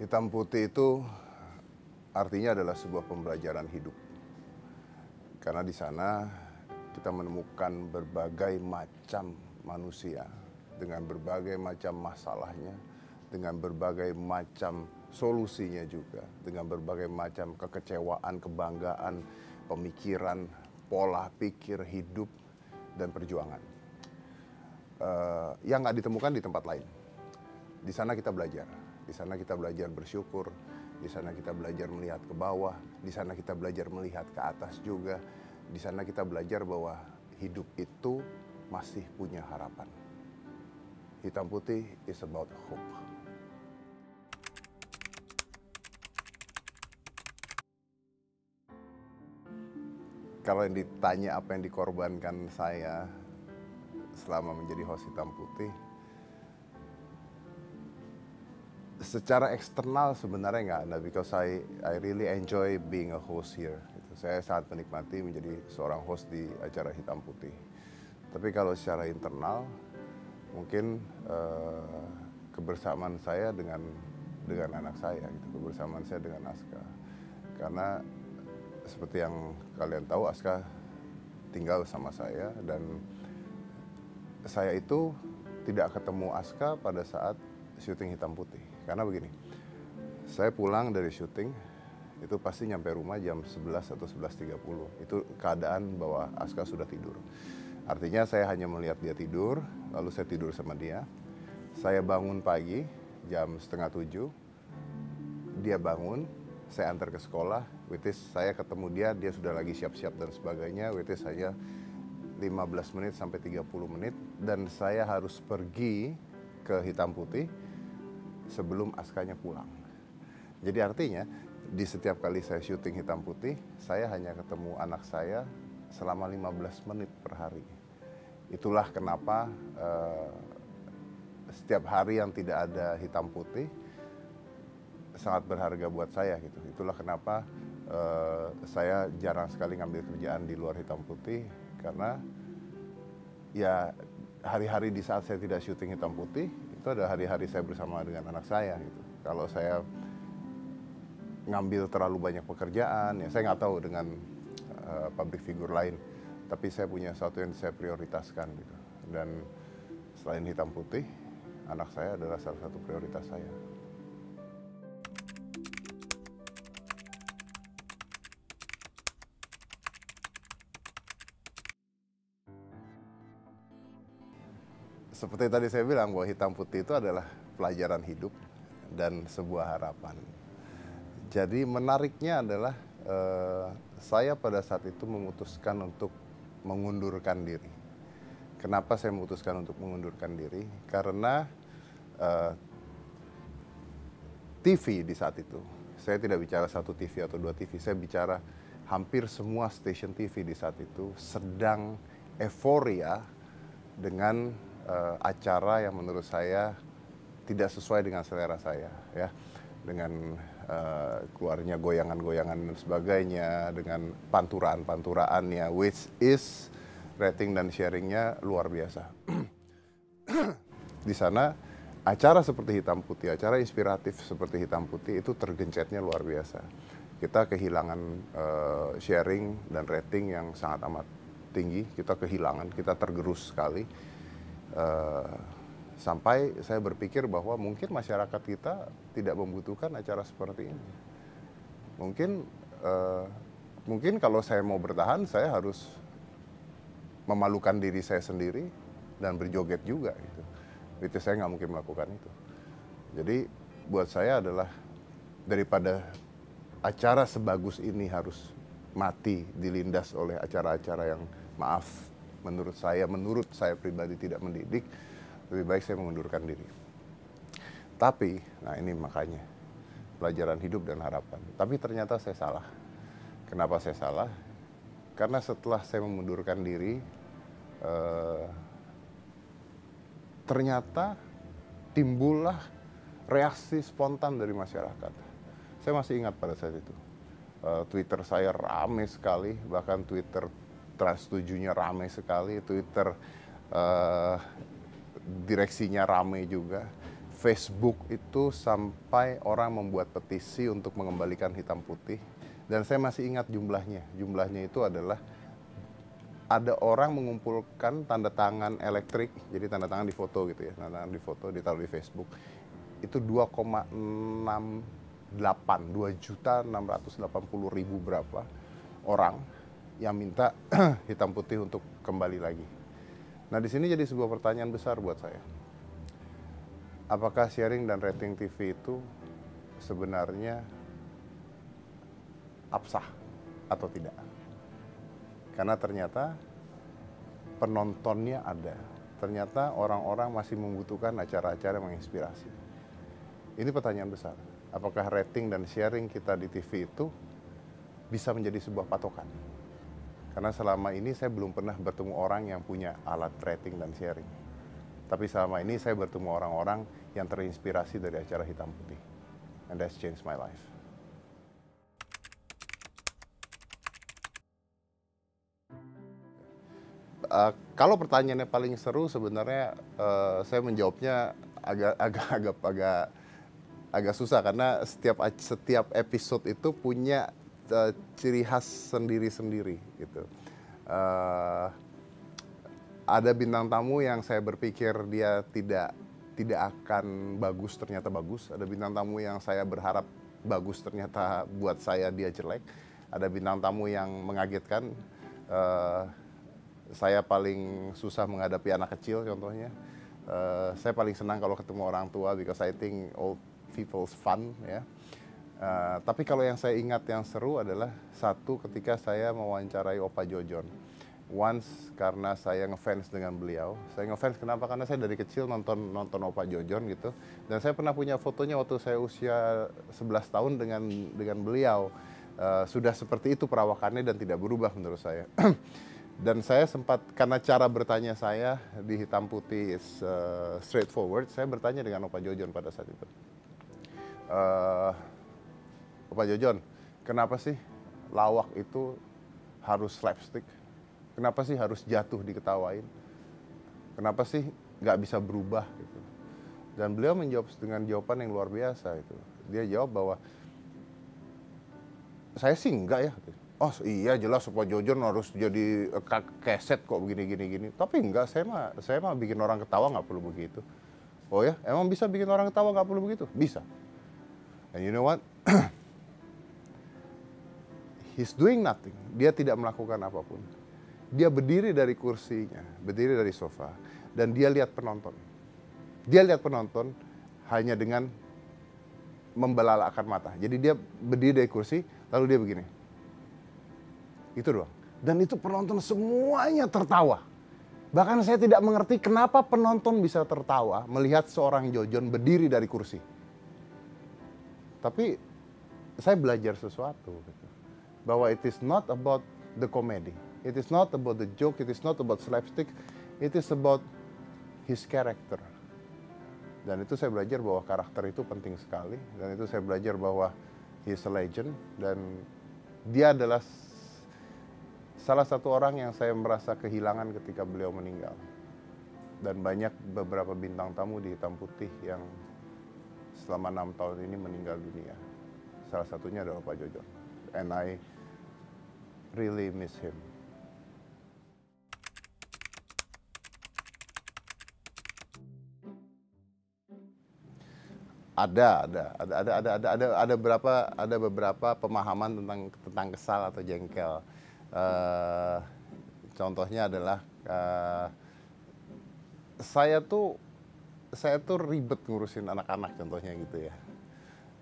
Hitam putih itu artinya adalah sebuah pembelajaran hidup. Karena di sana kita menemukan berbagai macam manusia dengan berbagai macam masalahnya, dengan berbagai macam solusinya juga, dengan berbagai macam kekecewaan, kebanggaan, pemikiran, pola pikir hidup, dan perjuangan. Yang nggak ditemukan di tempat lain. Di sana kita belajar. Di sana kita belajar bersyukur, di sana kita belajar melihat ke bawah, di sana kita belajar melihat ke atas juga. Di sana kita belajar bahwa hidup itu masih punya harapan. Hitam putih is about hope. Kalau yang ditanya apa yang dikorbankan saya selama menjadi host Hitam Putih, secara eksternal sebenarnya nggak ada, because I really enjoy being a host here. Saya sangat menikmati menjadi seorang host di acara Hitam Putih. Tapi kalau secara internal, mungkin kebersamaan saya dengan anak saya, gitu, kebersamaan saya dengan Aska. Karena seperti yang kalian tahu, Aska tinggal sama saya, dan saya itu tidak ketemu Aska pada saat syuting Hitam Putih. Karena begini, saya pulang dari syuting, itu pasti nyampe rumah jam 11 atau 11.30. Itu keadaan bahwa Aska sudah tidur. Artinya saya hanya melihat dia tidur, lalu saya tidur sama dia. Saya bangun pagi jam 6:30, dia bangun, saya antar ke sekolah, which is saya ketemu dia sudah lagi siap-siap dan sebagainya, which is hanya 15 menit sampai 30 menit, dan saya harus pergi ke Hitam Putih sebelum Askanya pulang. Jadi artinya di setiap kali saya syuting Hitam Putih, saya hanya ketemu anak saya selama 15 menit per hari. Itulah kenapa setiap hari yang tidak ada Hitam Putih sangat berharga buat saya gitu. Itulah kenapa saya jarang sekali ngambil kerjaan di luar Hitam Putih, karena ya hari-hari di saat saya tidak syuting Hitam Putih itu ada hari-hari saya bersama dengan anak saya gitu. Kalau saya ngambil terlalu banyak pekerjaan, ya saya nggak tahu dengan public figure lain, tapi saya punya sesuatu yang saya prioritaskan gitu. Dan selain Hitam Putih, anak saya adalah salah satu prioritas saya. Seperti tadi saya bilang bahwa Hitam Putih itu adalah pelajaran hidup dan sebuah harapan. Jadi menariknya adalah saya pada saat itu memutuskan untuk mengundurkan diri. Kenapa saya memutuskan untuk mengundurkan diri? Karena TV di saat itu, saya tidak bicara satu TV atau dua TV, saya bicara hampir semua stasiun TV di saat itu sedang euforia dengan acara yang menurut saya tidak sesuai dengan selera saya, ya, dengan keluarnya goyangan-goyangan dan sebagainya, dengan panturaan-panturaannya, which is rating dan sharingnya luar biasa. Di sana acara seperti Hitam Putih, acara inspiratif seperti Hitam Putih itu tergencetnya luar biasa. Kita kehilangan sharing dan rating yang sangat amat tinggi, kita kehilangan, kita tergerus sekali. Sampai saya berpikir bahwa mungkin masyarakat kita tidak membutuhkan acara seperti ini. Mungkin kalau saya mau bertahan, saya harus memalukan diri saya sendiri dan berjoget juga gitu. Itu saya nggak mungkin melakukan itu. Jadi buat saya adalah daripada acara sebagus ini harus mati dilindas oleh acara-acara yang maaf menurut saya pribadi tidak mendidik, lebih baik saya mengundurkan diri. Tapi, nah ini makanya pelajaran hidup dan harapan. Tapi ternyata saya salah. Kenapa saya salah? Karena setelah saya mengundurkan diri, ternyata timbullah reaksi spontan dari masyarakat. Saya masih ingat pada saat itu. Twitter saya ramai sekali, bahkan Twitter Trans 7-nya ramai sekali, Twitter direksinya ramai juga, Facebook itu sampai orang membuat petisi untuk mengembalikan hitam putih. Dan saya masih ingat jumlahnya. Jumlahnya itu adalah ada orang mengumpulkan tanda tangan elektrik, jadi tanda tangan di foto gitu ya, tanda tangan di foto ditaruh di Facebook. Itu 2,680 berapa orang yang minta hitam putih untuk kembali lagi. Nah, di sini jadi sebuah pertanyaan besar buat saya. Apakah sharing dan rating TV itu sebenarnya absah atau tidak? Karena ternyata penontonnya ada. Ternyata orang-orang masih membutuhkan acara-acara yang menginspirasi. Ini pertanyaan besar. Apakah rating dan sharing kita di TV itu bisa menjadi sebuah patokan? Karena selama ini saya belum pernah bertemu orang yang punya alat rating dan sharing. Tapi selama ini saya bertemu orang-orang yang terinspirasi dari acara hitam putih. And that's changed my life. Kalau pertanyaannya paling seru sebenarnya saya menjawabnya agak susah karena setiap episode itu punya ciri khas sendiri-sendiri gitu. Ada bintang tamu yang saya berpikir dia tidak akan bagus, ternyata bagus. Ada bintang tamu yang saya berharap bagus, ternyata buat saya dia jelek. Ada bintang tamu yang mengagetkan. Saya paling susah menghadapi anak kecil contohnya. Saya paling senang kalau ketemu orang tua because I think old people's fun ya. Tapi kalau yang saya ingat yang seru adalah satu ketika saya mewawancarai Opa Jojon. Once karena saya ngefans dengan beliau. Saya ngefans kenapa? Karena saya dari kecil nonton Opa Jojon gitu. Dan saya pernah punya fotonya waktu saya usia 11 tahun dengan beliau. Sudah seperti itu perawakannya dan tidak berubah menurut saya. Dan saya sempat, karena cara bertanya saya di hitam putih is straightforward, saya bertanya dengan Opa Jojon pada saat itu. Opa Jojon, kenapa sih lawak itu harus slapstick? Kenapa sih harus jatuh diketawain? Kenapa sih nggak bisa berubah? Gitu. Dan beliau menjawab dengan jawaban yang luar biasa itu. Dia jawab bahwa saya sih enggak ya. Oh iya jelas Opa Jojon harus jadi keset kok begini. Tapi enggak, saya mah bikin orang ketawa nggak perlu begitu. Oh ya, emang bisa bikin orang ketawa nggak perlu begitu? Bisa. And you know what? He's doing nothing. Dia tidak melakukan apapun. Dia berdiri dari kursinya, berdiri dari sofa, dan dia lihat penonton. Dia lihat penonton hanya dengan membelalakan mata. Jadi dia berdiri dari kursi, lalu dia begini. Itu doang. Dan itu penonton semuanya tertawa. Bahkan saya tidak mengerti kenapa penonton bisa tertawa melihat seorang Jojon berdiri dari kursi. Tapi saya belajar sesuatu. Gitu. Bahwa it is not about the comedy. It is not about the joke. It is not about slapstick. It is about his character. Dan itu saya belajar bahwa karakter itu penting sekali. Dan itu saya belajar bahwa he is a legend. Dan dia adalah salah satu orang yang saya merasa kehilangan ketika beliau meninggal. Dan banyak beberapa bintang tamu di hitam putih yang selama 6 tahun ini meninggal dunia. Salah satunya adalah Pak Jojon. And I really miss him. Ada beberapa pemahaman tentang kesal atau jengkel. Contohnya adalah saya tuh ribet ngurusin anak-anak contohnya gitu ya.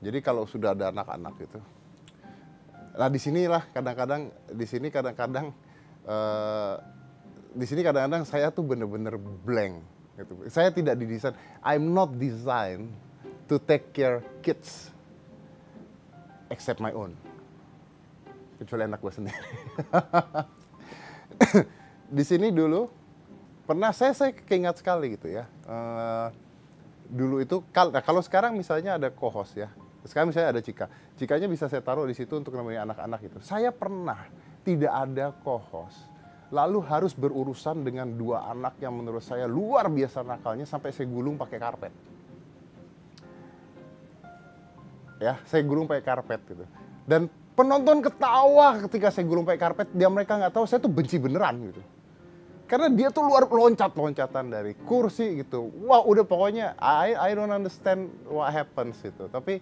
Jadi kalau sudah ada anak-anak gitu, nah di sini kadang-kadang saya tuh bener-bener blank gitu. Saya tidak didesain. I'm not designed to take care kids except my own. Kecuali anak gue sendiri. Di sini dulu pernah saya keingat sekali gitu ya. Dulu itu kalau sekarang misalnya ada co-host ya. Sekarang misalnya ada Cika. Cikanya bisa saya taruh di situ untuk nemenin anak-anak itu. Saya pernah tidak ada co-host. Lalu harus berurusan dengan 2 anak yang menurut saya luar biasa nakalnya sampai saya gulung pakai karpet. ya, saya gulung pakai karpet gitu. Dan penonton ketawa ketika saya gulung pakai karpet, mereka nggak tahu saya tuh benci beneran gitu. Karena dia tuh luar loncat-loncatan dari kursi gitu. Wah, udah pokoknya I don't understand what happens gitu. Tapi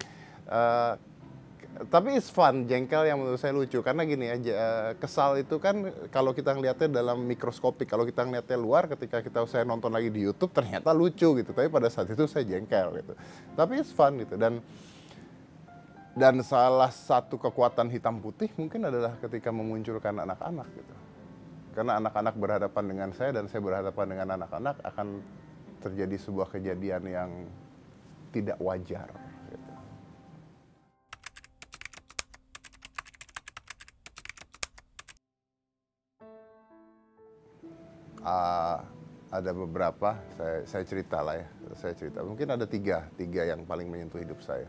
it's fun, jengkel yang menurut saya lucu. Karena gini aja, kesal itu kan kalau kita ngeliatnya dalam mikroskopik. Kalau kita ngeliatnya luar, ketika saya nonton lagi di YouTube, ternyata lucu gitu. Tapi pada saat itu saya jengkel gitu. Tapi it's fun gitu. Dan salah satu kekuatan hitam putih mungkin adalah ketika memunculkan anak-anak gitu. Karena anak-anak berhadapan dengan saya dan saya berhadapan dengan anak-anak, akan terjadi sebuah kejadian yang tidak wajar. Gitu. Ada beberapa, saya cerita lah ya. Saya cerita, mungkin ada tiga yang paling menyentuh hidup saya.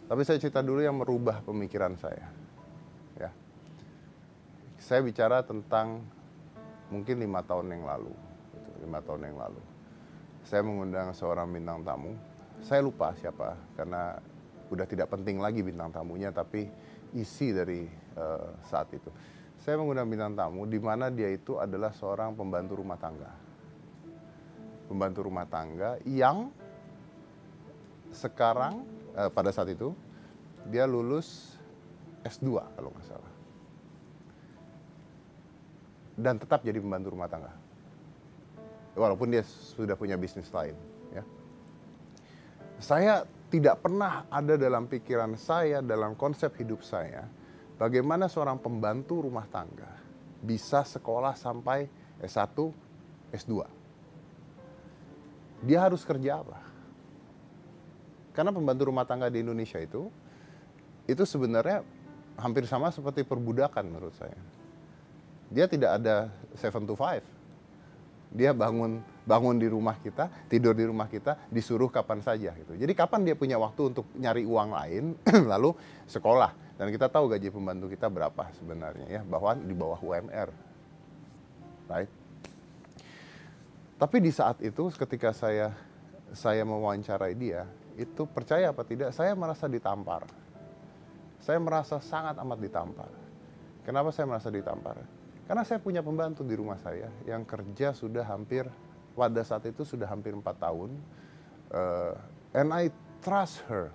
Tapi saya cerita dulu yang merubah pemikiran saya. Ya. Saya bicara tentang mungkin 5 tahun yang lalu. 5 tahun yang lalu. Saya mengundang seorang bintang tamu. Saya lupa siapa, karena udah tidak penting lagi bintang tamunya, tapi isi dari saat itu. Saya mengundang bintang tamu di mana dia itu adalah seorang pembantu rumah tangga. Pembantu rumah tangga yang sekarang pada saat itu dia lulus S2 kalau nggak salah. Dan tetap jadi pembantu rumah tangga. Walaupun dia sudah punya bisnis lain. Ya. Saya tidak pernah ada dalam pikiran saya, dalam konsep hidup saya, bagaimana seorang pembantu rumah tangga bisa sekolah sampai S1, S2. Dia harus kerja apa? Karena pembantu rumah tangga di Indonesia itu sebenarnya hampir sama seperti perbudakan menurut saya. Dia tidak ada 7 to 5. Dia bangun di rumah kita, tidur di rumah kita, disuruh kapan saja gitu. Jadi kapan dia punya waktu untuk nyari uang lain, lalu sekolah. Dan kita tahu gaji pembantu kita berapa sebenarnya ya, bahwa di bawah UMR. Right? Tapi di saat itu ketika saya mewawancarai dia, itu percaya apa tidak, saya merasa ditampar. Saya merasa sangat amat ditampar. Kenapa saya merasa ditampar? Karena saya punya pembantu di rumah saya yang kerja sudah hampir, pada saat itu sudah hampir 4 tahun. And I trust her.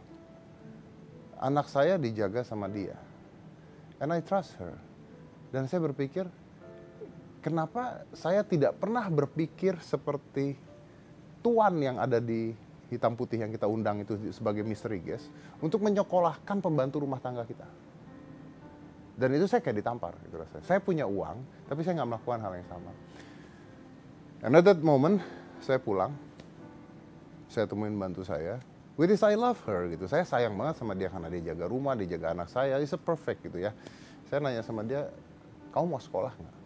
Anak saya dijaga sama dia. And I trust her. Dan saya berpikir, kenapa saya tidak pernah berpikir seperti tuan yang ada di hitam putih yang kita undang itu sebagai mystery guest, untuk menyekolahkan pembantu rumah tangga kita. Dan itu saya kayak ditampar gitu rasanya. Saya punya uang, tapi saya nggak melakukan hal yang sama. And at that moment, saya pulang, saya temuin bantu saya. With this I love her gitu. Saya sayang banget sama dia karena dia jaga rumah, dia jaga anak saya. It's a perfect gitu ya. Saya nanya sama dia, kamu mau sekolah nggak?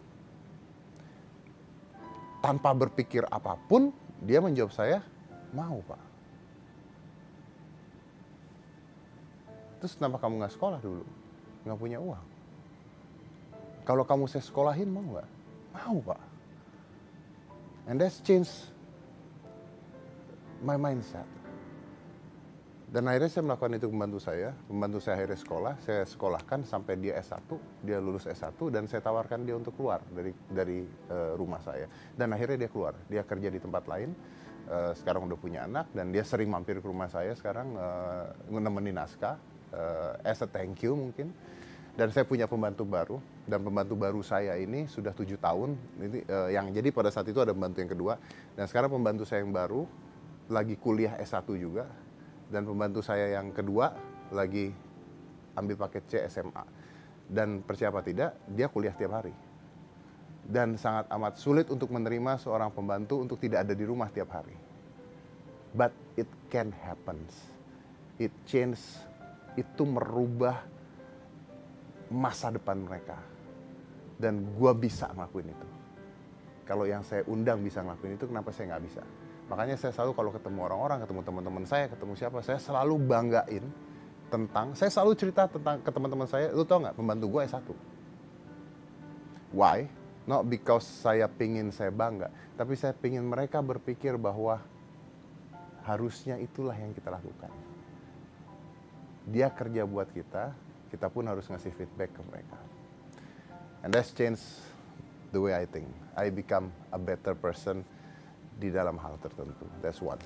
Tanpa berpikir apapun, dia menjawab saya, mau Pak. Terus kenapa kamu nggak sekolah dulu? Nggak punya uang. Kalau kamu saya sekolahin mau nggak? Mau Pak. And that's changed my mindset. Dan akhirnya saya melakukan itu pembantu saya akhirnya sekolah, saya sekolahkan sampai dia S1, dia lulus S1 dan saya tawarkan dia untuk keluar dari rumah saya. Dan akhirnya dia keluar, dia kerja di tempat lain, sekarang udah punya anak dan dia sering mampir ke rumah saya sekarang nemenin Aska, as a thank you mungkin. Dan saya punya pembantu baru, dan pembantu baru saya ini sudah 7 tahun, yang jadi pada saat itu ada pembantu yang kedua, dan sekarang pembantu saya yang baru lagi kuliah S1 juga, dan pembantu saya yang kedua lagi ambil paket C SMA. Dan percaya apa tidak, dia kuliah tiap hari. Dan sangat amat sulit untuk menerima seorang pembantu untuk tidak ada di rumah tiap hari. But it can happen. It change, itu merubah masa depan mereka. Dan gue bisa ngelakuin itu. Kalau yang saya undang bisa ngelakuin itu, kenapa saya nggak bisa? Makanya saya selalu kalau ketemu orang-orang, ketemu teman-teman saya, ketemu siapa, saya selalu banggain saya selalu cerita tentang ke teman-teman saya, lu tau nggak, pembantu gue S1. Why? Not because saya bangga, tapi saya pingin mereka berpikir bahwa harusnya itulah yang kita lakukan. dia kerja buat kita, kita pun harus ngasih feedback ke mereka. And that's changed the way I think. I become a better person di dalam hal tertentu. That's one.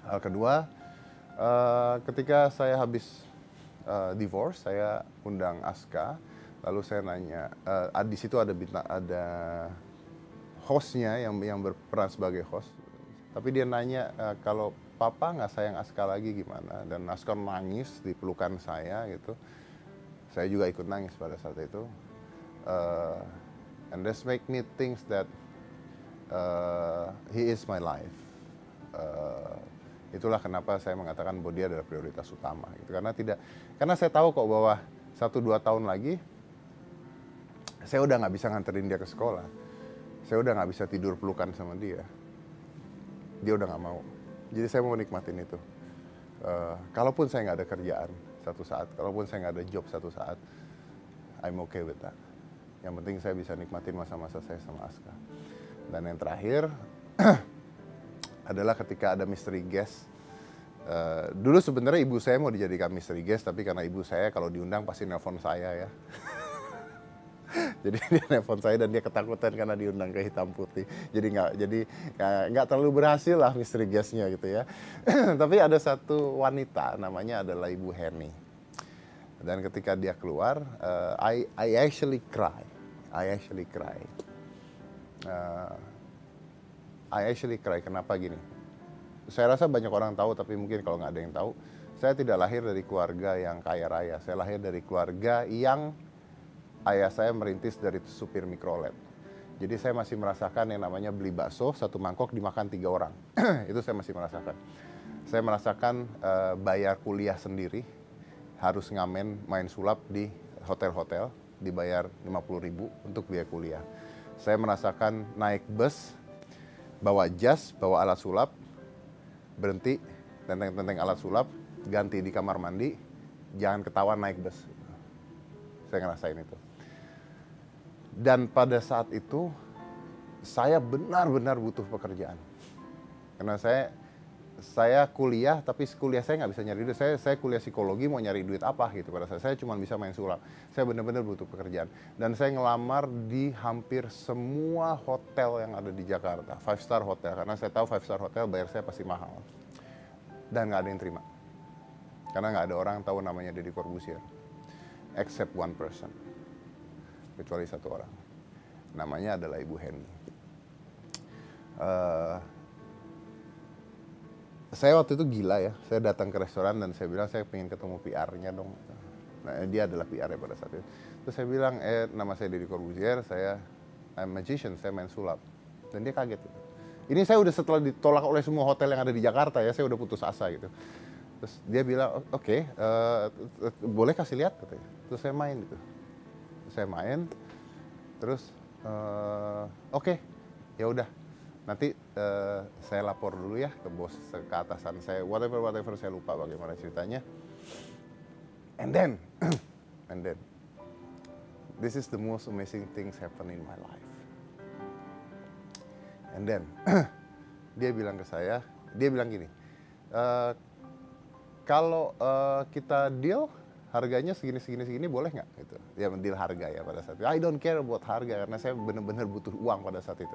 Hal kedua, ketika saya habis divorce, saya undang Aska, lalu saya nanya, di situ ada hostnya yang berperan sebagai host, tapi dia nanya kalau papa nggak sayang Aska lagi gimana, dan Aska nangis di pelukan saya gitu. Saya juga ikut nangis pada saat itu, and this make me think that he is my life. Itulah kenapa saya mengatakan bahwa dia adalah prioritas utama gitu. Karena saya tahu kok bahwa 1-2 tahun lagi saya udah nggak bisa nganterin dia ke sekolah, saya udah nggak bisa tidur pelukan sama dia udah nggak mau. Jadi saya mau nikmatin itu. Kalaupun saya nggak ada kerjaan satu saat, kalaupun saya nggak ada job satu saat, I'm okay with that. Yang penting saya bisa nikmatin masa-masa saya sama Aska. Dan yang terakhir adalah ketika ada mystery guest. Dulu sebenarnya ibu saya mau dijadikan mystery guest, tapi karena ibu saya kalau diundang pasti nelpon saya ya. Jadi dia nelpon saya dan dia ketakutan karena diundang ke Hitam Putih. Jadi nggak terlalu berhasil lah mystery guestnya gitu ya. Tapi ada satu wanita namanya adalah Ibu Henny. Dan ketika dia keluar, I actually cry. I actually cry. Kenapa gini? Saya rasa banyak orang tahu, tapi mungkin kalau nggak ada yang tahu, saya tidak lahir dari keluarga yang kaya raya. Saya lahir dari keluarga yang ayah saya merintis dari supir mikrolet. Jadi saya masih merasakan yang namanya beli bakso, satu mangkok dimakan 3 orang. Itu saya masih merasakan. Saya merasakan bayar kuliah sendiri, harus ngamen main sulap di hotel-hotel, dibayar 50.000 untuk biaya kuliah. Saya merasakan naik bus, bawa jas, bawa alat sulap, berhenti, tenteng-tenteng alat sulap, ganti di kamar mandi, jangan ketahuan naik bus. Saya ngerasain itu. Dan pada saat itu, saya benar-benar butuh pekerjaan. Karena saya kuliah, tapi kuliah saya nggak bisa nyari duit. Saya kuliah psikologi, mau nyari duit apa gitu pada saat saya cuma bisa main sulap. Saya benar-benar butuh pekerjaan. Dan saya ngelamar di hampir semua hotel yang ada di Jakarta. 5-star hotel, karena saya tahu 5-star hotel bayar saya pasti mahal. Dan nggak ada yang terima. Karena nggak ada orang tahu namanya Deddy Corbuzier. Except one person. Kecuali satu orang. Namanya adalah Ibu Henny. Saya waktu itu gila ya, saya datang ke restoran dan saya bilang saya pengen ketemu PR-nya dong. Nah, dia adalah PR-nya pada saat itu. Terus saya bilang, nama saya Deddy Corbuzier, I'm magician, saya main sulap. Dan dia kaget. Gitu. Ini saya udah setelah ditolak oleh semua hotel yang ada di Jakarta ya, saya udah putus asa gitu. Terus dia bilang, oke, boleh kasih lihat katanya. Terus saya main gitu. Saya main, terus oke, ya udah. Nanti saya lapor dulu ya ke bos, ke atasan saya, whatever saya lupa bagaimana ceritanya. And then, this is the most amazing things happen in my life. And then, dia bilang ke saya, dia bilang gini, kalau kita deal harganya segini boleh nggak? Gitu. Ya deal harga ya pada saat itu. I don't care about harga karena saya benar-benar butuh uang pada saat itu.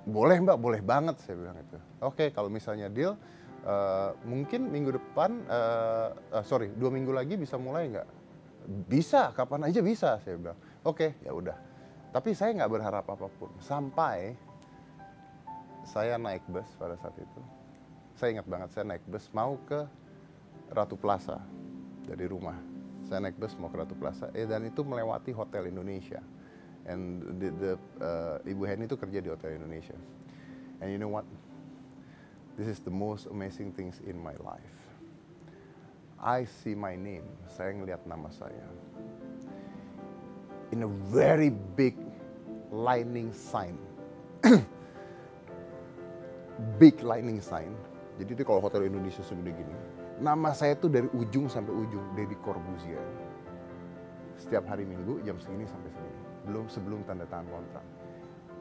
Boleh mbak, boleh banget saya bilang itu. Oke, kalau misalnya deal, mungkin minggu depan, 2 minggu lagi bisa mulai nggak? Bisa, kapan aja bisa saya bilang. Oke, ya udah. Tapi saya nggak berharap apapun. Sampai saya naik bus pada saat itu. Saya ingat banget saya naik bus mau ke Ratu Plaza. Dari rumah, saya naik bus mau ke Ratu Plaza, dan itu melewati Hotel Indonesia. And Ibu Henny itu kerja di Hotel Indonesia. And you know what? This is the most amazing things in my life. I see my name, saya ngelihat nama saya. In a very big lightning sign. Big lightning sign. Jadi itu kalau Hotel Indonesia segede gini. Nama saya tuh dari ujung sampai ujung, Deddy Corbuzier. Setiap hari Minggu jam segini sampai segini. Sebelum tanda tangan kontrak.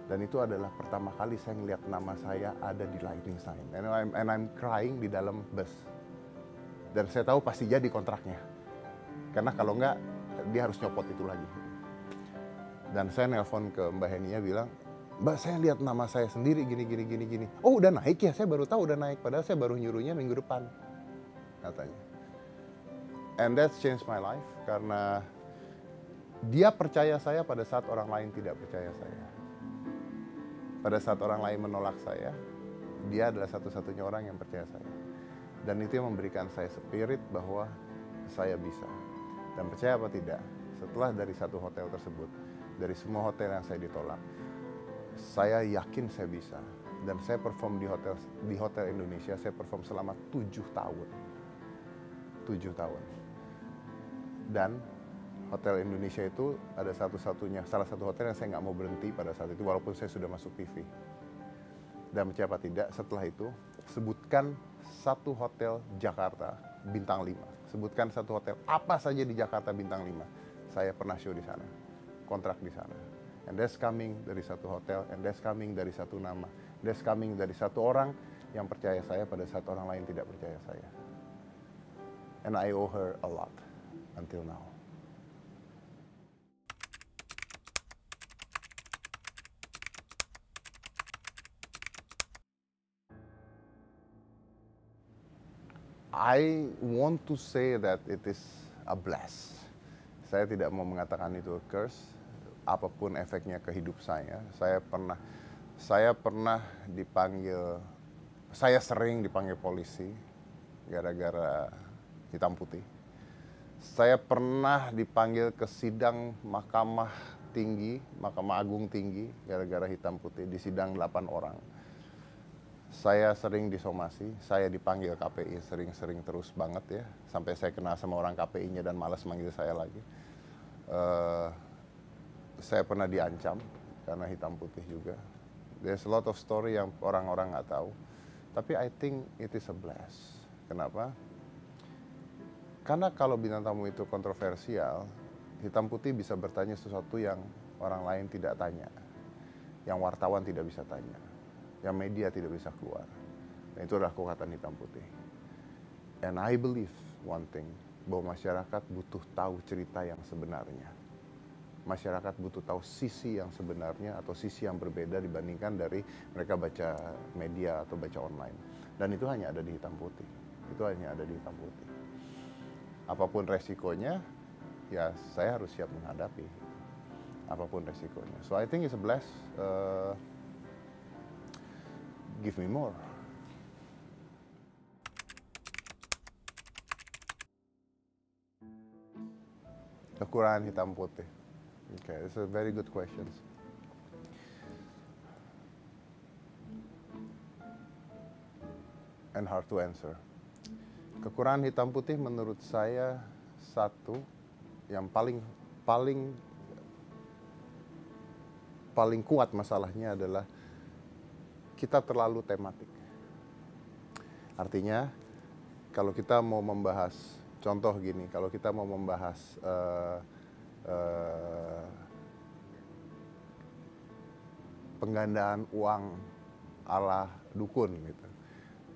Dan itu adalah pertama kali saya ngeliat nama saya ada di lightning sign. And I'm crying di dalam bus. Dan saya tahu pasti jadi kontraknya. Karena kalau enggak, dia harus nyopot itu lagi. Dan saya nelpon ke Mbak Henia bilang, Mbak, saya lihat nama saya sendiri gini. Oh, udah naik ya? Saya baru tahu udah naik. Padahal saya baru nyuruhnya minggu depan, katanya. And that's changed my life. Karena dia percaya saya pada saat orang lain tidak percaya saya. Pada saat orang lain menolak saya, dia adalah satu-satunya orang yang percaya saya. Dan itu yang memberikan saya spirit bahwa saya bisa. Dan percaya apa tidak, setelah dari satu hotel tersebut, dari semua hotel yang saya ditolak, saya yakin saya bisa. Dan saya perform di hotel Indonesia, saya perform selama 7 tahun. 7 tahun. Dan hotel Indonesia itu ada salah satu hotel yang saya nggak mau berhenti pada saat itu, walaupun saya sudah masuk TV. Dan percaya apa tidak, setelah itu, sebutkan satu hotel Jakarta bintang 5. Sebutkan satu hotel apa saja di Jakarta bintang 5. Saya pernah show di sana, kontrak di sana. And that's coming dari satu hotel, and that's coming dari satu nama. That's coming dari satu orang yang percaya saya pada saat orang lain tidak percaya saya. And I owe her a lot until now. I want to say that it is a bless. Saya tidak mau mengatakan itu a curse. Apapun efeknya ke hidup saya sering dipanggil polisi gara-gara hitam putih. Saya pernah dipanggil ke sidang Mahkamah Agung Tinggi gara-gara hitam putih, di sidang 8 orang. Saya sering disomasi, saya dipanggil KPI sering terus banget ya, sampai saya kenal sama orang KPI-nya dan malas manggil saya lagi. Saya pernah diancam karena hitam putih juga. There's a lot of story yang orang-orang nggak tahu, tapi I think it is a bless. Kenapa? Karena kalau bintang tamu itu kontroversial, hitam putih bisa bertanya sesuatu yang orang lain tidak tanya, yang wartawan tidak bisa tanya, yang media tidak bisa keluar. Dan itu adalah kekuatan hitam putih. And I believe one thing, bahwa masyarakat butuh tahu cerita yang sebenarnya. Masyarakat butuh tahu sisi yang sebenarnya atau sisi yang berbeda dibandingkan dari mereka baca media atau baca online. Dan itu hanya ada di hitam putih. Itu hanya ada di hitam putih. Apapun resikonya, ya saya harus siap menghadapi. Apapun resikonya. So I think it's a bless. Give me more. Kekurangan hitam putih. Okay, it's a very good question. And hard to answer. Kekurangan hitam putih menurut saya satu yang paling kuat masalahnya adalah kita terlalu tematik. Artinya kalau kita mau membahas, contoh gini, kalau kita mau membahas penggandaan uang ala dukun gitu,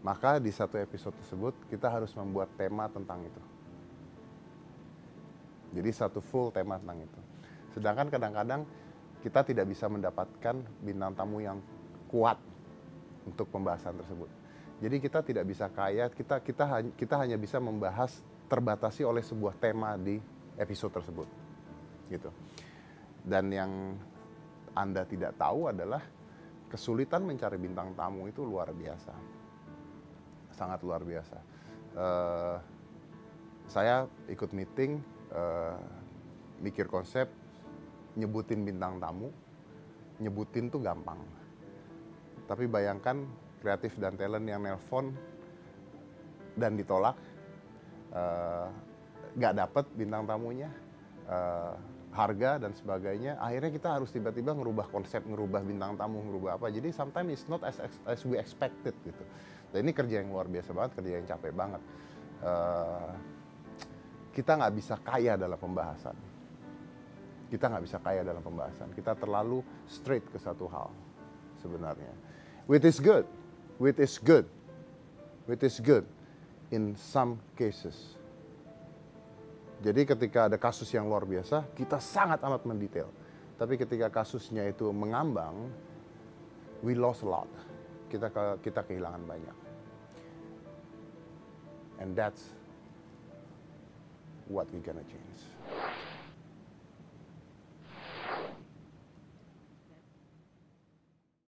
maka di satu episode tersebut kita harus membuat tema tentang itu. Jadi satu full tema tentang itu. Sedangkan kadang-kadang kita tidak bisa mendapatkan bintang tamu yang kuat untuk pembahasan tersebut. Jadi kita tidak bisa kaya, kita hanya bisa membahas terbatasi oleh sebuah tema di episode tersebut. Gitu. Dan yang Anda tidak tahu adalah kesulitan mencari bintang tamu itu luar biasa. Sangat luar biasa. Saya ikut meeting, mikir konsep, nyebutin bintang tamu, nyebutin tuh gampang. Tapi bayangkan kreatif dan talent yang nelpon dan ditolak, nggak dapet bintang tamunya, harga dan sebagainya. Akhirnya kita harus tiba-tiba ngerubah konsep, ngerubah bintang tamu, ngerubah apa. Jadi sometimes it's not as we expected gitu. Dan ini kerja yang luar biasa banget, kerja yang capek banget. Kita nggak bisa kaya dalam pembahasan. Kita terlalu straight ke satu hal sebenarnya. Which is good. in some cases. Jadi ketika ada kasus yang luar biasa, kita sangat amat mendetail. Tapi ketika kasusnya itu mengambang, we lost a lot. Kita kehilangan banyak. And that's what we gonna change.